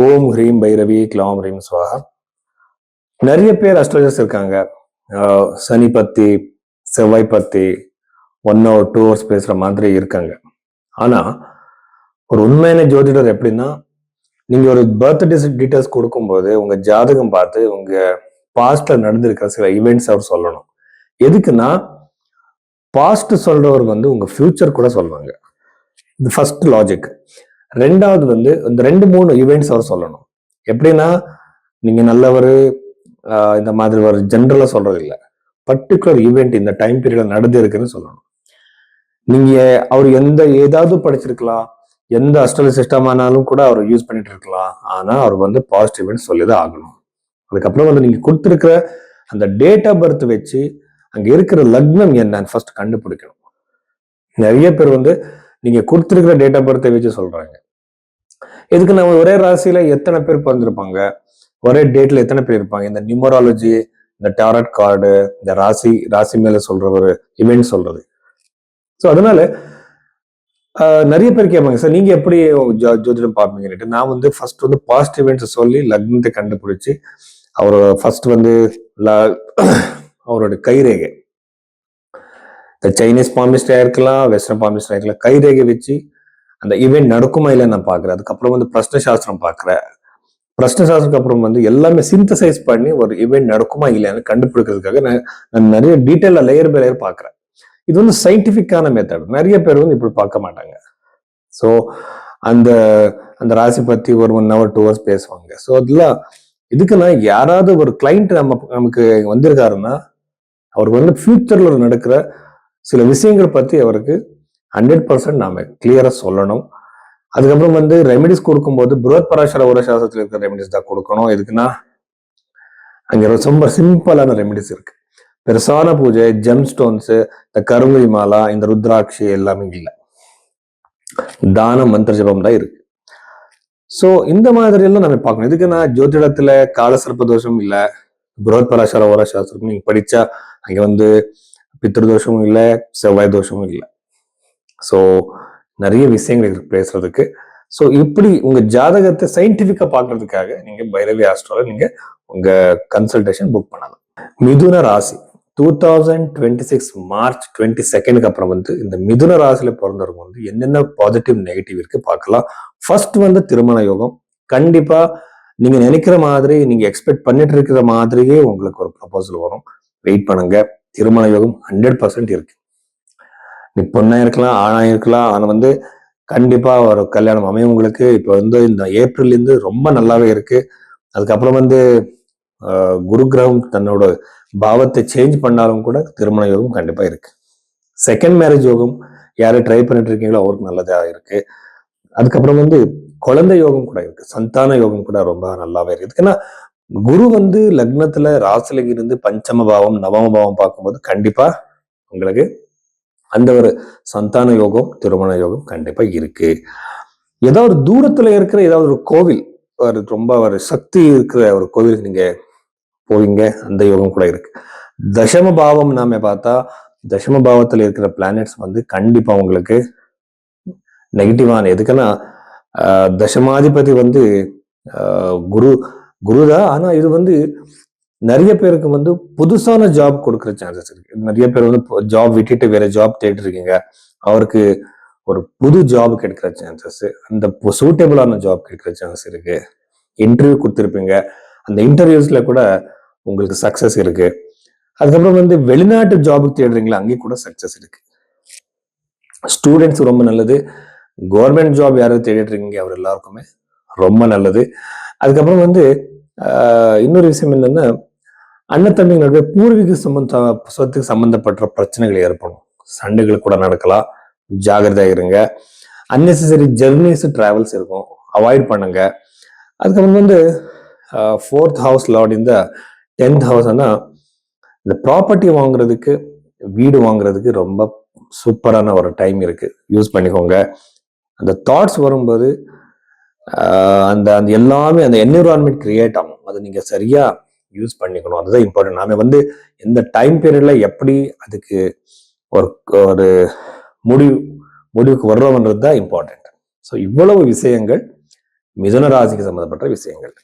ஓம் ஹ்ரீம் பைரவி க்ளாம் ஹ்ரீம் ஸ்வாஹா. நிறைய பேர் அஸ்ட்ராலஜர்ஸ் இருக்காங்க. சனி பத்தி, செவ்வாய் பத்தி 1 or 2 hours பேசுற மாதிரி இருக்காங்க. ஆனா ஒரு உண்மையான ஜோதிடர் எப்படின்னா, நீங்க ஒரு பர்த் டீட்டெயில்ஸ் கொடுக்கும்போது உங்க ஜாதகம் பார்த்து உங்க பாஸ்ட்ல நடந்திருக்கிற சில ஈவெண்ட்ஸ் அவர் சொல்லணும். எதுக்குன்னா, பாஸ்ட் சொல்றவர் உங்க ஃபியூச்சர் கூட சொல்லுவாங்க. இது ஃபர்ஸ்ட் லாஜிக். ரெண்டாவது இந்த 2-3 ஈவெண்ட்ஸ் அவர் சொல்லணும். எப்படின்னா, நீங்க நல்லவர் இந்த மாதிரி ஒரு ஜென்ரலா சொல்றது இல்லை. பர்டிகுலர் ஈவெண்ட் இந்த டைம் பீரியட்ல நடந்து இருக்குன்னு சொல்லணும். நீங்க அவர் ஏதாவது படிச்சிருக்கலாம், எந்த அஸ்ட்ராலஜி சிஸ்டம் ஆனாலும் கூட அவர் யூஸ் பண்ணிட்டு இருக்கலாம். ஆனா அவர் பாசிட்டிவ் ஈவெண்ட் சொல்லிதான் ஆகணும். அதுக்கப்புறம் நீங்க கொடுத்திருக்கிற அந்த டேட் ஆஃப் பர்த் வச்சு அங்க இருக்கிற லக்னம் என்னன்னு ஃபர்ஸ்ட் கண்டுபிடிக்கணும். நிறைய பேர் நீங்க கொடுத்திருக்கிற டேட் ஆஃப் பர்த்தை வச்சு சொல்றாங்க. இதுக்கு நம்ம ஒரே ராசியில எத்தனை பேர் பிறந்திருப்பாங்க, ஒரே டேட்ல எத்தனை பேர் இருப்பாங்க, இந்த நியூமராலஜி, இந்த டாரட் கார்டு, இந்த ராசி மேல சொல்ற ஒரு இவெண்ட் சொல்றது. ஸோ அதனால நிறைய பேர் கேட்பாங்க, சார் நீங்க எப்படி ஜோதிடம் பார்ப்பீங்கன்னு. நான் ஃபர்ஸ்ட் பாசிட்டிவ் இவெண்ட்ஸ் சொல்லி லக்னத்தை கண்டுபிடிச்சு அவர் ஃபர்ஸ்ட் அவரோட கைரேகை, இந்த சைனீஸ் பாமிஸ்டா இருக்கலாம், வெஸ்டர்ன் பாமிஸ்டா இருக்கலாம், கைரேகை வச்சு அந்த ஈவெண்ட் நடக்குமா இல்லைன்னு நான் பாக்குறேன். அதுக்கப்புறம் பிரஷ்ன சாஸ்திரம் பாக்குறேன். பிரஷ்ன சாஸ்திரத்துக்கு அப்புறம் எல்லாமே சிந்தசைஸ் பண்ணி ஒரு ஈவெண்ட் நடக்குமா இல்லையான்னு கண்டுபிடிக்கிறதுக்காக நான் நிறைய டீட்டெயில லேயர் பை லேயர் பாக்குறேன். இது சயின்டிபிக்கான மெத்தட். நிறைய பேர் இப்படி பார்க்க மாட்டாங்க. ஸோ அந்த அந்த ராசி பத்தி ஒரு 1 hour 2 hours பேசுவாங்க. ஸோ அதெல்லாம் இதுக்குன்னா யாராவது ஒரு கிளைண்ட் நமக்கு வந்திருக்காருன்னா அவருக்கு ஃபியூச்சர்ல நடக்கிற சில விஷயங்கள் பத்தி அவருக்கு 100% நாம கிளியரா சொல்லணும். அதுக்கப்புறம் ரெமெடிஸ் கொடுக்கும்போது புருஹத் பராசர ஒரு சாஸ்திரத்தில் இருக்கிற ரெமெடிஸ் தான் கொடுக்கணும். எதுக்குன்னா அங்க ரொம்ப சிம்பிளான ரெமெடிஸ் இருக்கு. பெருசான பூஜை, ஜெம் ஸ்டோன்ஸ், இந்த கருங்குழி மாலா, இந்த ருத்ராட்சி எல்லாமே இல்லை. தானம், மந்திர ஜபம் தான் இருக்கு. சோ இந்த மாதிரி எல்லாம் நம்ம பார்க்கணும். இதுக்குன்னா ஜோதிடத்துல காலசர்ப்ப தோஷம் இல்லை, புருஹத் பராசர ஓர சாஸ்திரம் நீங்க படிச்சா அங்க பித்ருதோஷமும் இல்லை, செவ்வாய் தோஷமும் இல்லை. ஸோ நிறைய விஷயங்கள் இருக்கு பேசுறதுக்கு. ஸோ இப்படி உங்க ஜாதகத்தை சயின்டிபிக்கா பாக்குறதுக்காக நீங்க பைரவி ஆஸ்ட்ரோல நீங்க உங்க கன்சல்டேஷன் புக் பண்ணலாம். மிதுன ராசி 2026 மார்ச் 22க்கு அப்புறம் இந்த மிதுன ராசியில பிறந்தவங்க என்னென்ன பாசிட்டிவ் நெகட்டிவ் இருக்கு பார்க்கலாம். ஃபர்ஸ்ட் திருமண யோகம். கண்டிப்பா நீங்க நினைக்கிற மாதிரி, நீங்க எக்ஸ்பெக்ட் பண்ணிட்டு இருக்கிற மாதிரியே உங்களுக்கு ஒரு ப்ரொபோசல் வரும். வெயிட் பண்ணுங்க. திருமண யோகம் 100% இருக்கு. நீ பொண்ணா இருக்கலாம், ஆணா இருக்கலாம். ஆனா கண்டிப்பா ஒரு கல்யாணம் அமையும் உங்களுக்கு. இப்போ இந்த ஏப்ரல் இருந்து ரொம்ப நல்லாவே இருக்கு. அதுக்கப்புறம் குரு கிரகம் தன்னோட பாவத்தை சேஞ்ச் பண்ணாலும் கூட திருமண யோகம் கண்டிப்பா இருக்கு. செகண்ட் மேரேஜ் யோகம் யாரு ட்ரை பண்ணிட்டு இருக்கீங்களோ அவருக்கு நல்லதா இருக்கு. அதுக்கப்புறம் குழந்தை யோகம் கூட இருக்கு. சந்தான யோகம் கூட ரொம்ப நல்லாவே இருக்கு. ஏன்னா குரு லக்னத்துல ராசில இருந்து பஞ்சம பாவம், நவம பாவம் பார்க்கும்போது கண்டிப்பா உங்களுக்கு அந்த ஒரு சந்தான யோகம், திருமண யோகம் கண்டிப்பா இருக்கு. ஏதாவது தூரத்துல இருக்கிற ஏதாவது ஒரு கோவில், ரொம்ப ஒரு சக்தி இருக்கிற ஒரு கோவிலுக்கு நீங்க போவீங்க, அந்த யோகம் கூட இருக்கு. தசம பாவம் நாம பார்த்தா தசம பாவத்துல இருக்கிற பிளானட்ஸ் கண்டிப்பா உங்களுக்கு நெகட்டிவான, எதுக்குன்னா தசமாதிபதி குருதான். ஆனா இது நிறைய பேருக்கு புதுசான ஜாப் கொடுக்குற சான்சஸ் இருக்கு. நிறைய பேர் ஜாப் விட்டுட்டு வேற ஜாப் தேடிட்டு இருக்கீங்க, அவருக்கு ஒரு புது ஜாப் கிடைக்கிற சான்சஸ், அந்த சூட்டபிளான ஜாப் கிடைக்கிற சான்சஸ் இருக்கு. இன்டர்வியூ கொடுத்துருப்பீங்க, அந்த இன்டர்வியூஸ்ல கூட உங்களுக்கு சக்சஸ் இருக்கு. அதுக்கப்புறம் வெளிநாட்டு ஜாபுக்கு தேடுறீங்களா, அங்கே கூட சக்சஸ் இருக்கு. ஸ்டூடெண்ட்ஸ் ரொம்ப நல்லது. கவர்மெண்ட் ஜாப் யாராவது தேடிட்டு இருக்கீங்க, அவர் எல்லாருக்குமே ரொம்ப நல்லது. அதுக்கப்புறம் இன்னொரு விஷயம் என்னன்னா, அண்ணத்தம்பிங்களுடைய பூர்வீக சொத்துக்கு சம்பந்தப்பட்ட பிரச்சனைகள் ஏற்படும். சண்டைகள் கூட நடக்கலாம், ஜாகிரதையா இருங்க. அன்னெசரி ஜெர்னிஸ், டிராவல்ஸ் இருக்கும், அவாய்ட் பண்ணுங்க. அதுக்கப்புறம் 4th house லார்ட் இந்த 10th house, இந்த ப்ராப்பர்ட்டி வாங்குறதுக்கு, வீடு வாங்குறதுக்கு ரொம்ப சூப்பரான ஒரு டைம் இருக்கு, யூஸ் பண்ணிக்கோங்க. அந்த தாட்ஸ் வரும்போது அந்த எல்லாமே அந்த என்விரான்மெண்ட் கிரியேட் ஆகும். அதை நீங்க சரியா யூஸ் பண்ணிக்கணும். அதுதான் இம்பார்ட்டன்ட். நாம எந்த டைம் பீரியட்ல எப்படி அதுக்கு ஒரு முடிவுக்கு வர்றோம்ன்றது தான் இம்பார்ட்டன்ட். ஸோ இவ்வளவு விஷயங்கள் மிதுன ராசிக்கு சம்பந்தப்பட்ட விஷயங்கள்.